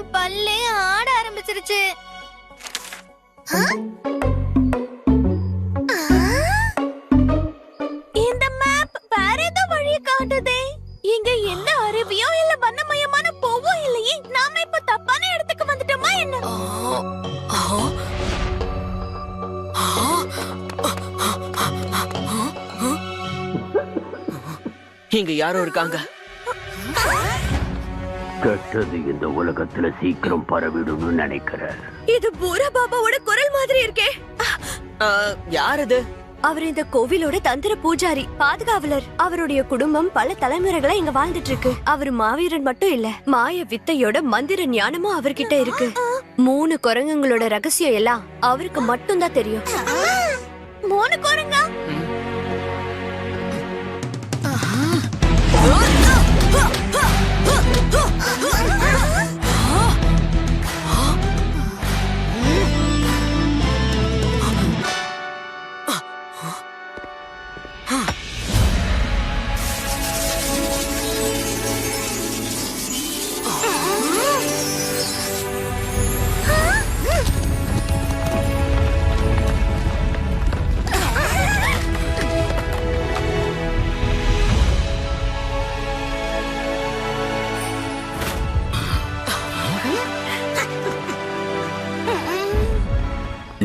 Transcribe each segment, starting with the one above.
என் பல்லே ஆட ஆரம்பிச்சிருச்சு. இந்த மேப் வேற ஏதோ வழியை காட்டுதே. இங்க எந்த அருவியோ இல்ல வண்ணமயமான பூவோ இல்லையே. நாம இப்ப தப்பான இடத்துக்கு வந்துட்டோமா என்ன? இங்க யாரோ இருக்காங்க. கெட்டது இந்த உலகத்துல சீக்கிரம் பரவிடும்னு நினைக்கிறேன். இது பூரா பாபாவோட குரல் மாதிரி இருக்கே. யார் இது? அவர் இந்த கோவிலோட தந்திர பூஜாரி, பாதுகாவலர். அவருடைய குடும்பம் பல தலைமுறைகளா இங்க வாழ்ந்துட்டு இருக்கு. அவர் மாவீரன் மட்டும் இல்ல, மாய வித்தையோட மந்திர ஞானமும் அவர்கிட்ட இருக்கு. 3 குரங்குங்களோட ரகசியம் எல்லாம் அவருக்கு மட்டும் தான் தெரியும். 3 குரங்கா?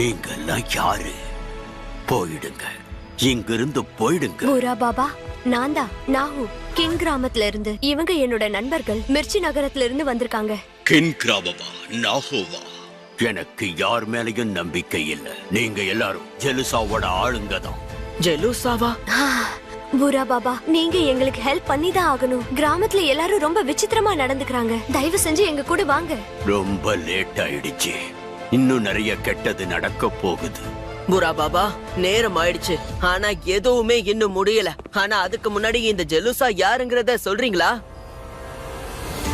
நீங்கெல்லாம் யாரு? போயிடுங்க, இங்கிருந்து போயிடுங்க. பூரா பாபா, நான் தான் நாஹு, கிங் கிராமத்துல இருந்து. இவங்க என்னோட நண்பர்கள். மிர்ச்சி நகரத்துல இருந்து வந்திருக்காங்க. கிங் கிராமமா? நாஹுவா? எனக்கு யார் மேலயும் நம்பிக்கை இல்ல. நீங்க எல்லாரும் ஜெலுசாவோட ஆளுங்க தான். ஜெலுசாவா? பூரா பாபா, நீங்க எங்களுக்கு ஹெல்ப் பண்ணி தான் ஆகணும். கிராமத்துல எல்லாரும் ரொம்ப விசித்திரமா நடந்துக்கிறாங்க. தயவு செஞ்சு எங்க கூட வாங்க. ரொம்ப லேட் ஆயிடுச்சு. இன்னும் நிறைய கெட்டது நடக்க போகுது. புரா பாபா, நேரம் ஆயிடுச்சு. ஆனா எதுவுமே இன்னும் முடியல. ஆனா அதுக்கு முன்னாடி இந்த ஜெலுசா யாருங்கறத சொல்றீங்களா?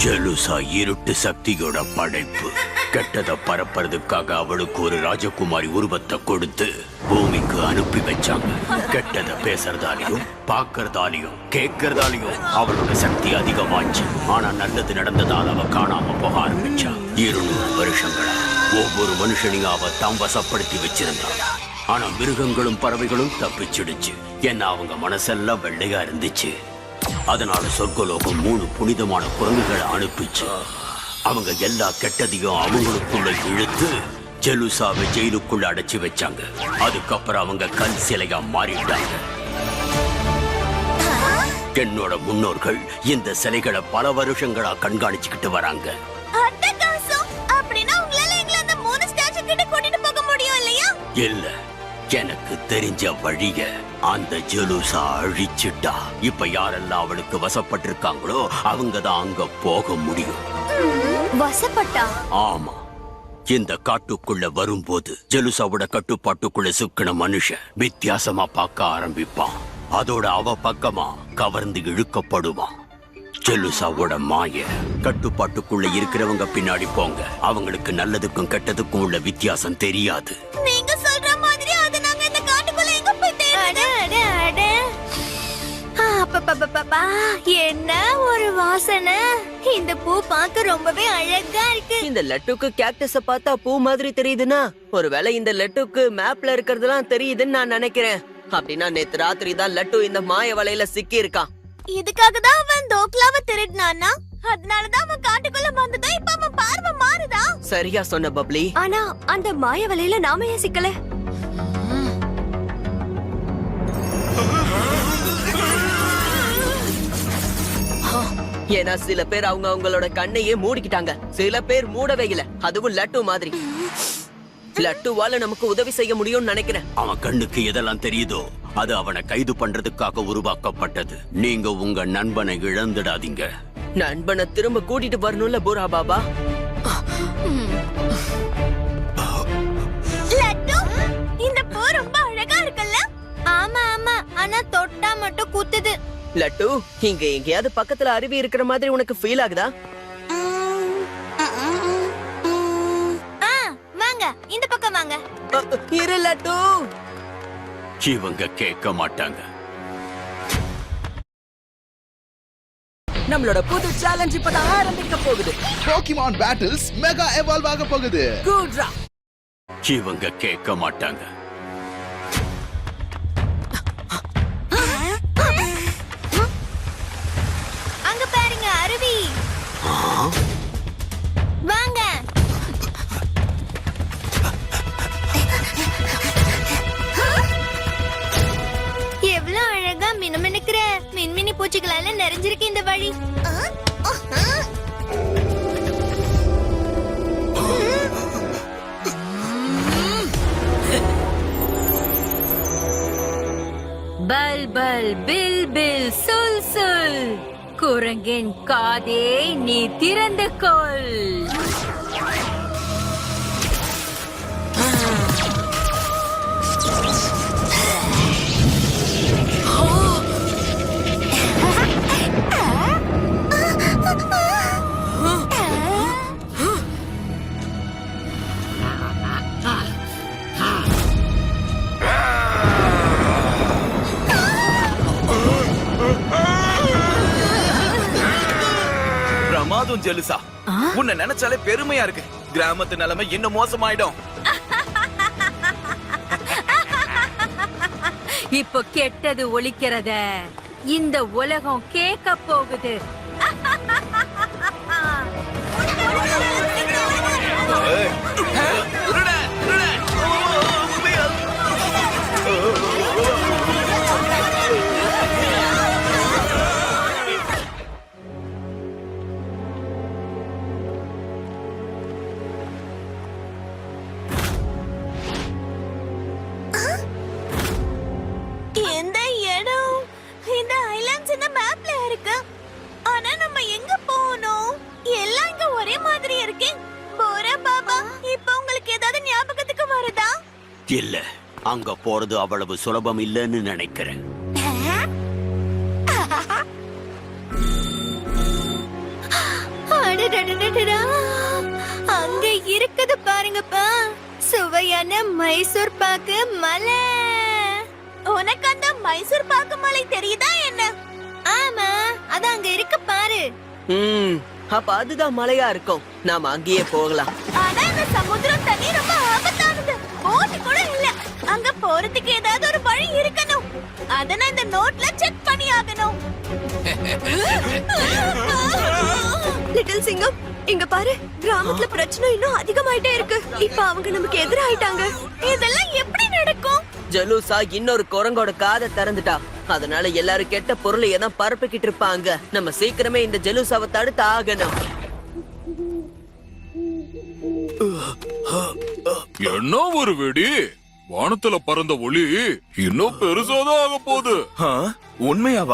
ஜெலுசா இருட்டு சக்தியோட படைப்பு. கெட்டதை பரப்புறதுக்காக அவளுக்கு ஒரு ராஜகுமாரி உருவத்தை கொடுத்து பூமிக்கு அனுப்பி வச்சாங்க. கெட்டதை பேசுறதாலையும் பாக்குறதாலையும் கேட்கறதாலையும் அவளோட சக்தி அதிகமாச்சு. ஆனா நல்லது நடந்ததால் அவ காணாம போக ஆரம்பிச்சா. 200 வருஷங்களா ஒவ்வொரு மனுஷனையும் அவ தாம் வசப்படுத்தி வச்சிருந்தான். ஆனா மிருகங்களும் பறவைகளும் தப்பிச்சிடுச்சு. ஏன்னா அவங்க மனசெல்லாம் வெள்ளையா இருந்துச்சு. அதனால சொர்க்கலோகம் 3 புனிதமான குரங்குகளை அனுப்பிச்சு. அவங்க எல்லா கெட்டதையும் அவங்களுக்குள்ள இழுத்து ஜெலுசாவை ஜெயிலுக்குள்ள அடைச்சு வச்சாங்க. அதுக்கப்புறம் அவங்க கல் சிலையா மாறிட்டாங்க. என்னோட முன்னோர்கள் இந்த சிலைகளை பல வருஷங்களா கண்காணிச்சுக்கிட்டு வராங்க. இல்ல, எனக்கு தெரிஞ்ச வழிய அந்த ஜெலுசா அழிச்சிட்டா. இப்ப யாரெல்லாம் அவளுக்கு வசப்பட்டிருக்காங்களோ அவங்க தான் அங்க போக முடியும். வசப்பட்டா? ஆமா. இந்த காட்டுக்குள்ள வரும்போது ஜெலுசாவோட கட்டுப்பாட்டுக்குள்ள சிக்கின மனுஷன் வித்தியாசமா பார்க்க ஆரம்பிப்பான். அதோட அவ பக்கமா கவர்ந்து இழுக்கப்படுவான். ஜெலுசாவோட மாய கட்டுப்பாட்டுக்குள்ள இருக்கிறவங்க பின்னாடி போங்க. அவங்களுக்கு நல்லதுக்கும் கெட்டதுக்கும் உள்ள வித்தியாசம் தெரியாது. நீங்க சொல்ற மாதிரி அது நாங்க இந்த காட்டுக்குள்ள எங்க போய் தேடுறது? என்ன ஒரு வாசனை! இந்த பூ பார்க்க ரொம்பவே அழகா இருக்கு. இந்த லட்டுக்கு கேக்டஸ பார்த்தா பூ மாதிரி தெரியுதுன்னா, ஒருவேளை இந்த லட்டுக்கு மேப்ல இருக்கிறதெல்லாம் தெரியுதுன்னு நான் நினைக்கிறேன். அப்படின்னா நேத்து ராத்திரி தான் லட்டு இந்த மாய வலையில சிக்கி இருக்கான். இதுக்காக தான் அவன் தோக்லாவை திருடினானா? அதனாலதான் அவன் காட்டுக்குள்ள வந்ததா? இப்ப அவன் பார்வை மாறுதா? சரியா சொன்ன பப்ளி. ஆனா அந்த மாய வலையில நாம ஏன் சிக்கல? ஏன்னா சில பேர் அவங்களோட கண்ணையே மூடிக்கிட்டாங்க. சில பேர் மூடவே இல்ல. அதுவும் லட்டு மாதிரி. லட்டுவால நமக்கு உதவி செய்ய முடியும்னு நினைக்கிறேன். அவன் கண்ணுக்கு எதெல்லாம் தெரியுதோ அது அவனை கைது பண்றதுக்காக உருவாக்கப்பட்டது. நீங்க உங்க நண்பனை இழந்துடாதீங்க. நண்பனை திரும்ப கூட்டிட்டு வரணும்ல பூரா பாபா. லட்டு, இந்த பூ ரொம்ப அழகா இருக்குல்ல? ஆமா ஆமா, ஆனா தொட்டா மட்டும் குத்துது. லட்டு, இங்க எங்கேயாவது பக்கத்துல அருவி இருக்கிற மாதிரி உனக்கு ஃபீல் ஆகுதா? வாங்க, இந்த பக்கம் வாங்க. இரு லட்டு. இவங்க கேட்க மாட்டாங்க. நம்மளோட புது சேலஞ்ச் இப்பதான் ஆரம்பிக்க போகுது. போக்கிமான் பேட்டில்ஸ் மெகா எவால்வ் ஆக போகுது. கூட்ரா இவங்க கேட்க மாட்டாங்க. அங்க பாருங்க அருவி. வாங்க. எவ்வளவு அழகா மினுமினுக்கிற மின்மினி பூச்சிகளால நிறைஞ்சிருக்கு இந்த வழி. பல் பல் பில் பில் சுல் சுல் குரங்கின் காதே நீ திறந்து கொள். பிரமாதம் ஜெலுசா, உன்னை நினைச்சாலே பெருமையா இருக்கு. கிராமத்து நிலைமை இன்னும் மோசமாயிடும். இப்போ கெட்டது ஒலிக்கிறத இந்த உலகம் கேட்க போகுது. இந்த இடம் இந்த ஐலாண்ட்ஸ் இந்த மேப்ல இருக்கு. ஆனா நம்ம எங்க போகணும்? எல்லாம் இங்க ஒரே மாதிரி இருக்கு. போரா பாபா, இப்போ உங்களுக்கு ஏதாவது ஞாபகத்துக்கு வருதா? இல்ல, அங்க போறது அவ்வளவு சுலபம் இல்லைன்னு நினைக்கிறேன். அடடடடடடா. அங்க இருக்குது பாருங்கப்பா, சுவையான மைசூர் பாக்கு மலை. உனக்கு அந்த மைசூர் பாக்கு மலை தெரியுதா என்ன? ஆமா, அது அங்க இருக்கு பாரு. அப்ப அதுதான் மலையா இருக்கும். நாம அங்கேயே போகலாம். ஆனா இந்த சமுத்திரம் தண்ணி ரொம்ப ஆபத்தானது. போட் கூட இல்ல. அங்க போறதுக்கு ஏதாவது ஒரு வழி இருக்கணும். அத நான் இந்த நோட்ல செக் பண்ணி ஆகணும். லிட்டில் சிங்கம், இங்க பாரு, கிராமத்துல பிரச்சனை இன்னும் அதிகமாயிட்டே இருக்கு. இப்ப அவங்க நமக்கு எதிராயிட்டாங்க. இதெல்லாம் எப்படி நடக்கும்? ஜலூசா இன்னொரு குரங்கோட காதை திறந்துட்டா. அதனால எல்லாரும் கெட்ட பொருளையே தான் பரப்பிக்கிட்டு இருப்பாங்க. நம்ம சீக்கிரமே இந்த ஜலூசாவை தடுத்து ஆகணும். என்ன ஒரு வெடி! வானத்துல பறந்த ஒளி இன்னும் பெருசாதான் ஆக போகுது. உண்மையாவா?